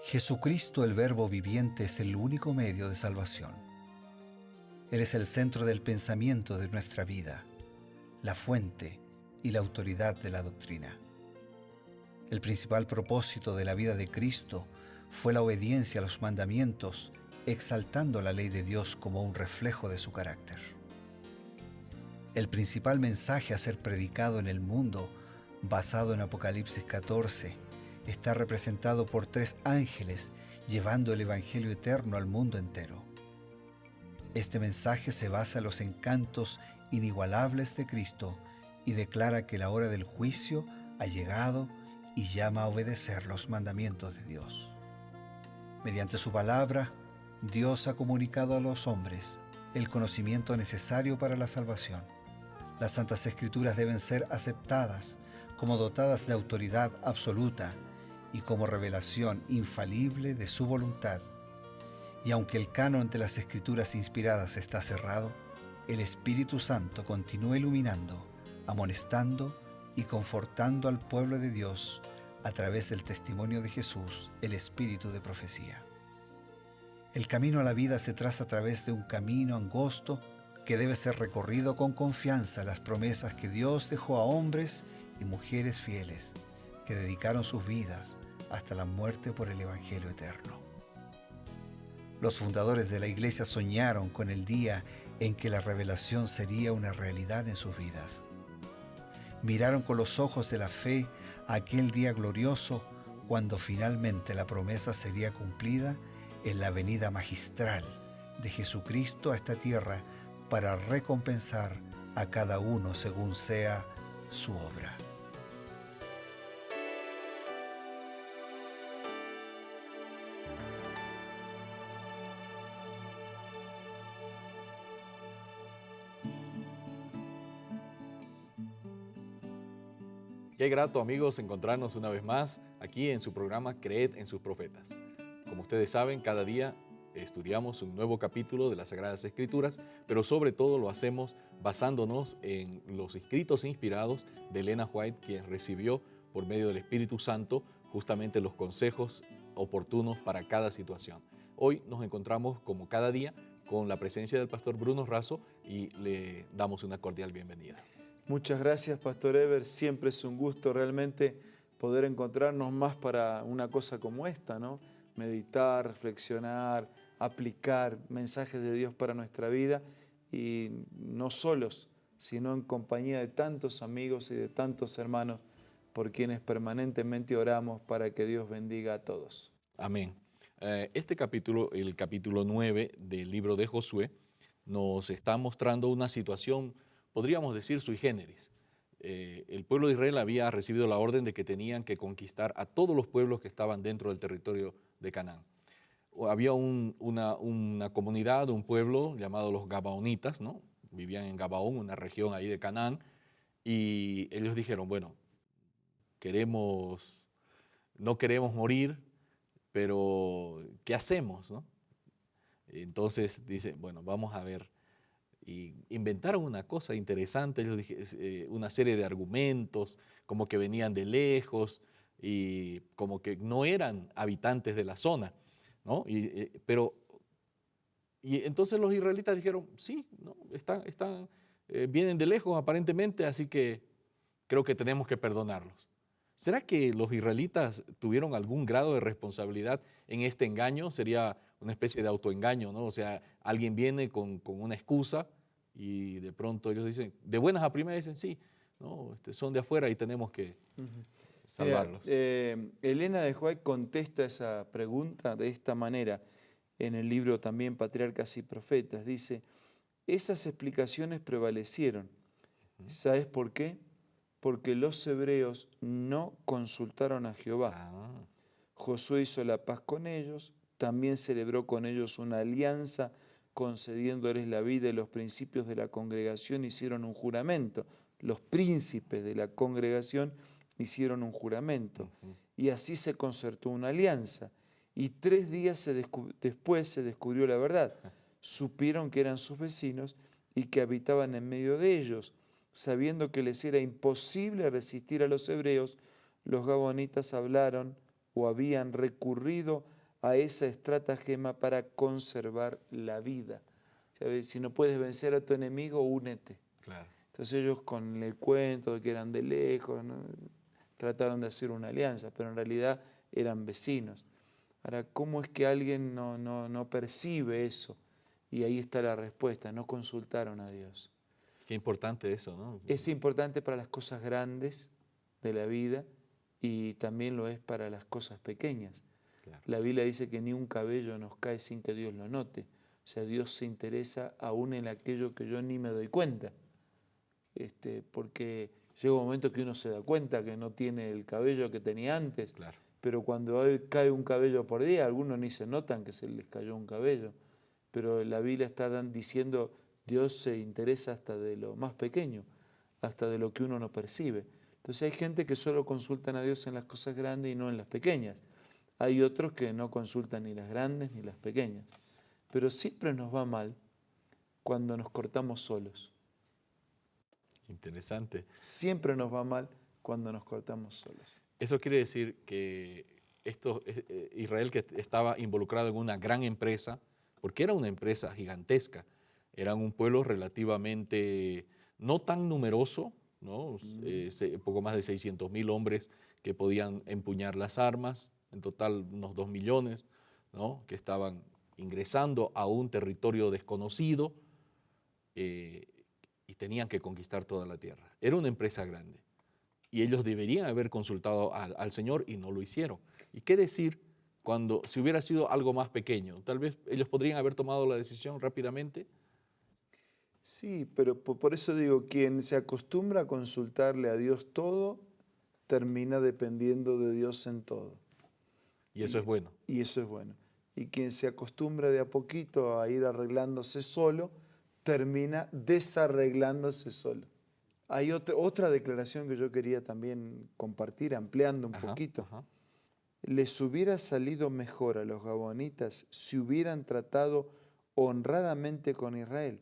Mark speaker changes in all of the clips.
Speaker 1: Jesucristo, el Verbo viviente, es el único medio de salvación. Él es el centro del pensamiento de nuestra vida, la fuente y la autoridad de la doctrina. El principal propósito de la vida de Cristo fue la obediencia a los mandamientos, exaltando la ley de Dios como un reflejo de su carácter. El principal mensaje a ser predicado en el mundo, basado en Apocalipsis 14, está representado por 3 ángeles llevando el Evangelio eterno al mundo entero. Este mensaje se basa en los encantos inigualables de Cristo y declara que la hora del juicio ha llegado y llama a obedecer los mandamientos de Dios. Mediante su palabra, Dios ha comunicado a los hombres el conocimiento necesario para la salvación. Las Santas Escrituras deben ser aceptadas como dotadas de autoridad absoluta y como revelación infalible de su voluntad. Y aunque el canon de las Escrituras inspiradas está cerrado, el Espíritu Santo continúa iluminando, amonestando y confortando al pueblo de Dios a través del testimonio de Jesús, el Espíritu de profecía. El camino a la vida se traza a través de un camino angosto que debe ser recorrido con confianza a las promesas que Dios dejó a hombres y mujeres fieles que dedicaron sus vidas hasta la muerte por el Evangelio eterno. Los fundadores de la Iglesia soñaron con el día en que la revelación sería una realidad en sus vidas. Miraron con los ojos de la fe a aquel día glorioso cuando finalmente la promesa sería cumplida en la venida magistral de Jesucristo a esta tierra para recompensar a cada uno según sea su obra.
Speaker 2: Qué grato, amigos, encontrarnos una vez más aquí en su programa Creed en sus profetas. Como ustedes saben, cada día estudiamos un nuevo capítulo de las Sagradas Escrituras, pero sobre todo lo hacemos basándonos en los escritos inspirados de Elena White, quien recibió por medio del Espíritu Santo justamente los consejos oportunos para cada situación. Hoy nos encontramos, como cada día, con la presencia del pastor Bruno Razo y le damos una cordial bienvenida.
Speaker 3: Muchas gracias, Pastor Ever. Siempre es un gusto realmente poder encontrarnos más para una cosa como esta, ¿no? Meditar, reflexionar, aplicar mensajes de Dios para nuestra vida y no solos, sino en compañía de tantos amigos y de tantos hermanos por quienes permanentemente oramos para que Dios bendiga a todos.
Speaker 2: Amén. Este capítulo, el capítulo 9 del libro de Josué, nos está mostrando una situación, podríamos decir, sui generis. El pueblo de Israel había recibido la orden de que tenían que conquistar a todos los pueblos que estaban dentro del territorio de Canaán. Había una comunidad, un pueblo llamado los Gabaonitas, ¿no? Vivían en Gabaón, una región ahí de Canaán, y ellos dijeron, bueno, no queremos morir, pero ¿qué hacemos, no? Entonces dice, bueno, vamos a ver. Y inventaron una cosa interesante, ellos una serie de argumentos, como que venían de lejos y como que no eran habitantes de la zona, ¿no? Y entonces los israelitas dijeron, sí, ¿no? Vienen de lejos aparentemente, así que creo que tenemos que perdonarlos. ¿Será que los israelitas tuvieron algún grado de responsabilidad en este engaño? Sería una especie de autoengaño, ¿no? O sea, alguien viene con una excusa y de pronto ellos dicen, de buenas a primeras dicen, sí, no, son de afuera y tenemos que salvarlos.
Speaker 3: Mira, Elena de White contesta esa pregunta de esta manera en el libro también Patriarcas y Profetas. Dice, esas explicaciones prevalecieron. ¿Sabes por qué? Porque los hebreos no consultaron a Jehová. Josué hizo la paz con ellos, también celebró con ellos una alianza, concediéndoles la vida y los principios de la congregación hicieron un juramento. Los príncipes de la congregación hicieron un juramento. Y así se concertó una alianza. Y 3 días después se descubrió la verdad. Supieron que eran sus vecinos y que habitaban en medio de ellos. Sabiendo que les era imposible resistir a los hebreos, los gabonitas hablaron o habían recurrido a esa estratagema para conservar la vida. ¿Sabes? Si no puedes vencer a tu enemigo, únete.
Speaker 2: Claro.
Speaker 3: Entonces ellos con el cuento de que eran de lejos, ¿no?, trataron de hacer una alianza, pero en realidad eran vecinos. Ahora, ¿cómo es que alguien no percibe eso? Y ahí está la respuesta: no consultaron a Dios.
Speaker 2: Qué importante eso, ¿no?
Speaker 3: Es importante para las cosas grandes de la vida y también lo es para las cosas pequeñas.
Speaker 2: Claro.
Speaker 3: La Biblia dice que ni un cabello nos cae sin que Dios lo note. O sea, Dios se interesa aún en aquello que yo ni me doy cuenta. Porque llega un momento que uno se da cuenta que no tiene el cabello que tenía antes.
Speaker 2: Claro.
Speaker 3: Pero cuando hoy cae un cabello por día, algunos ni se notan que se les cayó un cabello. Pero la Biblia está diciendo, Dios se interesa hasta de lo más pequeño, hasta de lo que uno no percibe. Entonces hay gente que solo consultan a Dios en las cosas grandes y no en las pequeñas. Hay otros que no consultan ni las grandes ni las pequeñas. Pero siempre nos va mal cuando nos cortamos solos.
Speaker 2: Interesante.
Speaker 3: Siempre nos va mal cuando nos cortamos solos.
Speaker 2: Eso quiere decir que Israel, que estaba involucrado en una gran empresa, porque era una empresa gigantesca, eran un pueblo relativamente no tan numeroso, ¿no? Poco más de 600,000 hombres que podían empuñar las armas, en total unos 2 millones, ¿no?, que estaban ingresando a un territorio desconocido y tenían que conquistar toda la tierra. Era una empresa grande y ellos deberían haber consultado al Señor y no lo hicieron. ¿Y qué decir cuando, si hubiera sido algo más pequeño? Tal vez ellos podrían haber tomado la decisión rápidamente.
Speaker 3: Sí, pero por eso digo, quien se acostumbra a consultarle a Dios todo, termina dependiendo de Dios en todo.
Speaker 2: Y eso es bueno.
Speaker 3: Y eso es bueno. Y quien se acostumbra de a poquito a ir arreglándose solo, termina desarreglándose solo. Hay otra declaración que yo quería también compartir, ampliando un poquito.
Speaker 2: Ajá.
Speaker 3: Les hubiera salido mejor a los gabonitas si hubieran tratado honradamente con Israel.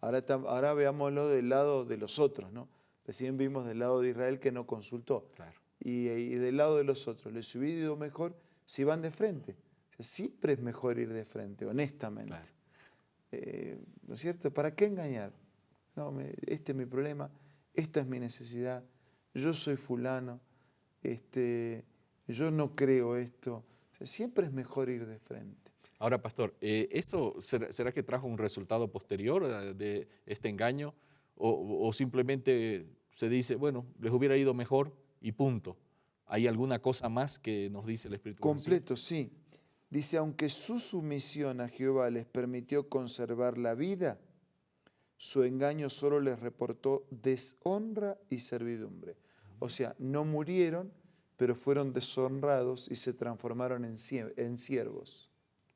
Speaker 3: Ahora veámoslo del lado de los otros, ¿no? Recién vimos del lado de Israel que no consultó.
Speaker 2: Claro.
Speaker 3: Y del lado de los otros, les hubiera ido mejor si van de frente. O sea, siempre es mejor ir de frente, honestamente.
Speaker 2: Claro.
Speaker 3: ¿No es cierto? ¿Para qué engañar? No, este es mi problema, esta es mi necesidad, yo soy fulano, yo no creo esto. O sea, siempre es mejor ir de frente.
Speaker 2: Ahora, pastor, ¿esto será que trajo un resultado posterior de este engaño? ¿O simplemente se dice, bueno, les hubiera ido mejor y punto? ¿Hay alguna cosa más que nos dice el Espíritu?
Speaker 3: Completo, sí. Dice, aunque su sumisión a Jehová les permitió conservar la vida, su engaño solo les reportó deshonra y servidumbre. O sea, no murieron, pero fueron deshonrados y se transformaron en siervos.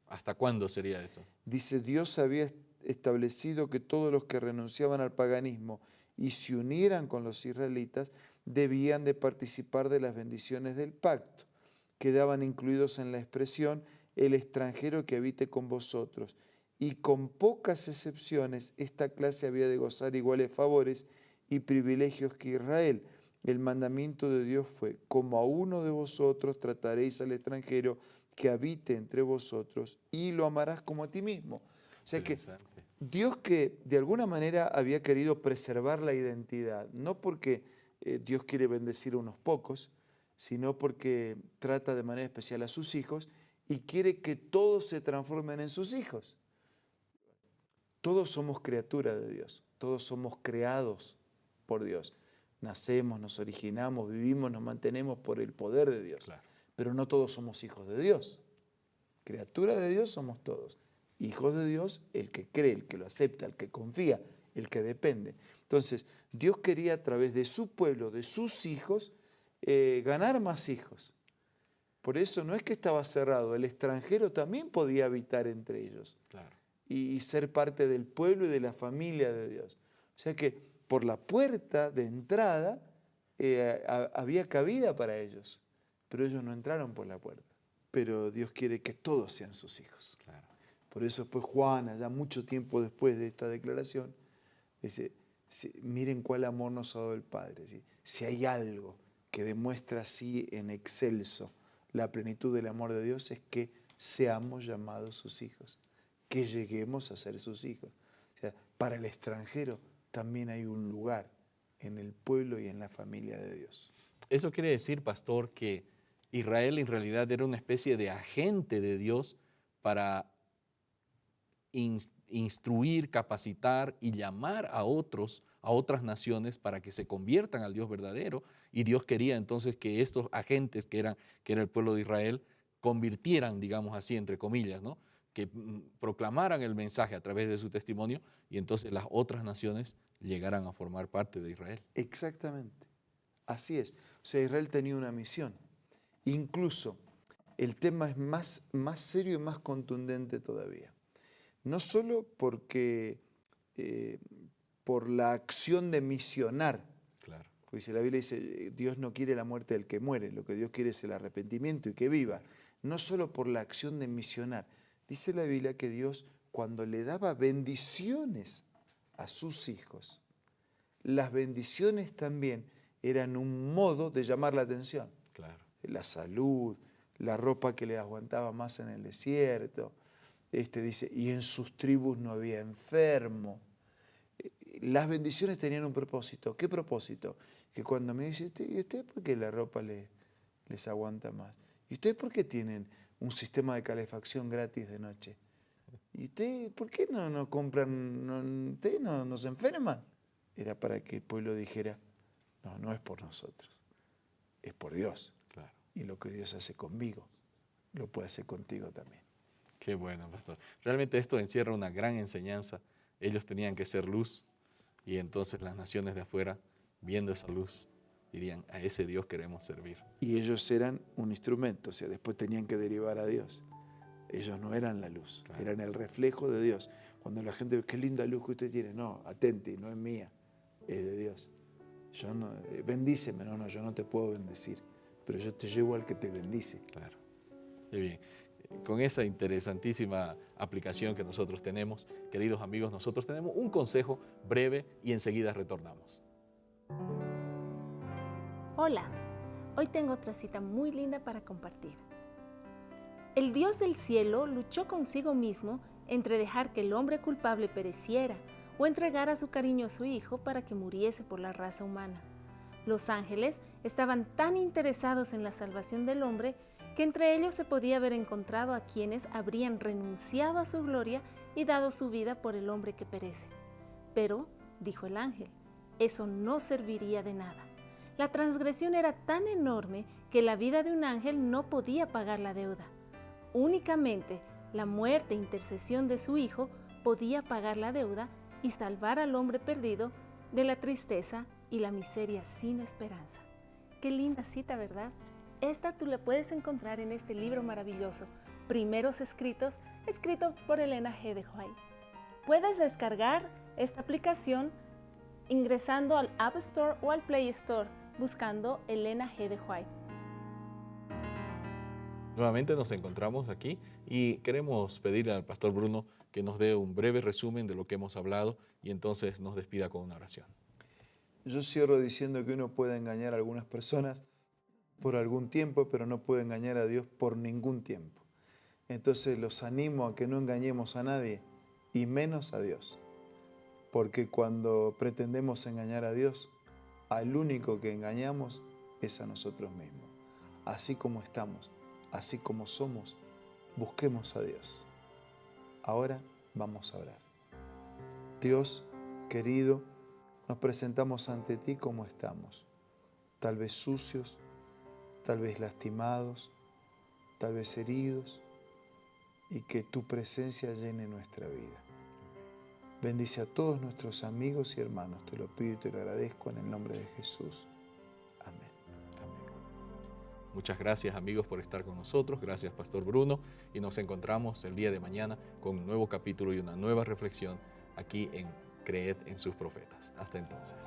Speaker 2: ¿Hasta cuándo sería eso?
Speaker 3: Dice, Dios había establecido que todos los que renunciaban al paganismo y se unieran con los israelitas debían de participar de las bendiciones del pacto. Quedaban incluidos en la expresión el extranjero que habite con vosotros. Y con pocas excepciones, esta clase había de gozar iguales favores y privilegios que Israel. El mandamiento de Dios fue, como a uno de vosotros trataréis al extranjero que habite entre vosotros y lo amarás como a ti mismo. O sea que Dios, que de alguna manera había querido preservar la identidad, no porque Dios quiere bendecir a unos pocos, sino porque trata de manera especial a sus hijos y quiere que todos se transformen en sus hijos. Todos somos criaturas de Dios, todos somos creados por Dios. Nacemos, nos originamos, vivimos, nos mantenemos por el poder de Dios. Claro. Pero no todos somos hijos de Dios. Criaturas de Dios somos todos. Hijos de Dios, el que cree, el que lo acepta, el que confía, el que depende. Entonces, Dios quería a través de su pueblo, de sus hijos, ganar más hijos. Por eso no es que estaba cerrado, el extranjero también podía habitar entre ellos. Claro. Y ser parte del pueblo y de la familia de Dios. O sea que por la puerta de entrada había cabida para ellos, pero ellos no entraron por la puerta. Pero Dios quiere que todos sean sus hijos. Claro. Por eso después Juan, allá mucho tiempo después de esta declaración, dice, miren cuál amor nos ha dado el Padre. ¿Sí? Si hay algo que demuestra así en excelso la plenitud del amor de Dios, es que seamos llamados sus hijos, que lleguemos a ser sus hijos. O sea, para el extranjero también hay un lugar en el pueblo y en la familia de Dios.
Speaker 2: Eso quiere decir, pastor, que Israel en realidad era una especie de agente de Dios para instruir, capacitar y llamar a otras naciones para que se conviertan al Dios verdadero. Y Dios quería entonces que estos agentes que era el pueblo de Israel convirtieran, digamos así, entre comillas, ¿no? Que proclamaran el mensaje a través de su testimonio y entonces las otras naciones llegaran a formar parte de Israel.
Speaker 3: Exactamente, así es. O sea, Israel tenía una misión. Incluso el tema es más serio y más contundente todavía. No solo porque por la acción de misionar,
Speaker 2: Claro.
Speaker 3: porque si la Biblia dice, Dios no quiere la muerte del que muere, lo que Dios quiere es el arrepentimiento y que viva. No solo por la acción de misionar. Dice la Biblia que Dios, cuando le daba bendiciones a sus hijos, las bendiciones también eran un modo de llamar la atención.
Speaker 2: Claro.
Speaker 3: La salud, la ropa que le aguantaba más en el desierto. Dice, y en sus tribus no había enfermo. Las bendiciones tenían un propósito. ¿Qué propósito? Que cuando me dice, ¿y usted por qué la ropa les aguanta más? ¿Y ustedes por qué tienen un sistema de calefacción gratis de noche? ¿Y ustedes por qué no compran, ustedes no se enferman? Era para que el pueblo dijera, no es por nosotros, es por Dios.
Speaker 2: Claro.
Speaker 3: Y lo que Dios hace conmigo, lo puede hacer contigo también.
Speaker 2: Qué bueno, pastor. Realmente esto encierra una gran enseñanza. Ellos tenían que ser luz y entonces las naciones de afuera, viendo esa luz, dirían, a ese Dios queremos servir.
Speaker 3: Y ellos eran un instrumento, o sea, después tenían que derivar a Dios. Ellos no eran la luz,
Speaker 2: Claro.
Speaker 3: eran el reflejo de Dios. Cuando la gente ve, qué linda luz que usted tiene, no, atente, no es mía, es de Dios. Yo no, bendíceme, no, yo no te puedo bendecir, pero yo te llevo al que te bendice.
Speaker 2: Claro. Qué bien. Con esa interesantísima aplicación que nosotros tenemos, queridos amigos, nosotros tenemos un consejo breve y enseguida retornamos.
Speaker 4: Hola, hoy tengo otra cita muy linda para compartir. El Dios del cielo luchó consigo mismo entre dejar que el hombre culpable pereciera o entregar a su cariñoso hijo para que muriese por la raza humana. Los ángeles estaban tan interesados en la salvación del hombre que entre ellos se podía haber encontrado a quienes habrían renunciado a su gloria y dado su vida por el hombre que perece. Pero, dijo el ángel, eso no serviría de nada. La transgresión era tan enorme que la vida de un ángel no podía pagar la deuda. Únicamente la muerte e intercesión de su hijo podía pagar la deuda y salvar al hombre perdido de la tristeza y la miseria sin esperanza. Qué linda cita, ¿verdad? Esta tú la puedes encontrar en este libro maravilloso, Primeros Escritos, escritos por Elena G. de White. Puedes descargar esta aplicación ingresando al App Store o al Play Store, buscando Elena G. de White.
Speaker 2: Nuevamente nos encontramos aquí y queremos pedirle al pastor Bruno que nos dé un breve resumen de lo que hemos hablado y entonces nos despida con una oración.
Speaker 3: Yo cierro diciendo que uno puede engañar a algunas personas por algún tiempo, pero no puede engañar a Dios por ningún tiempo. Entonces los animo a que no engañemos a nadie y menos a Dios. Porque cuando pretendemos engañar a Dios, al único que engañamos es a nosotros mismos. Así como estamos, así como somos, busquemos a Dios. Ahora vamos a orar. Dios querido, nos presentamos ante ti como estamos, tal vez sucios, tal vez lastimados, tal vez heridos, y que tu presencia llene nuestra vida. Bendice a todos nuestros amigos y hermanos, te lo pido y te lo agradezco en el nombre de Jesús. Amén.
Speaker 2: Amén. Muchas gracias, amigos, por estar con nosotros. Gracias, Pastor Bruno, y nos encontramos el día de mañana con un nuevo capítulo y una nueva reflexión aquí en Creed en sus profetas. Hasta entonces.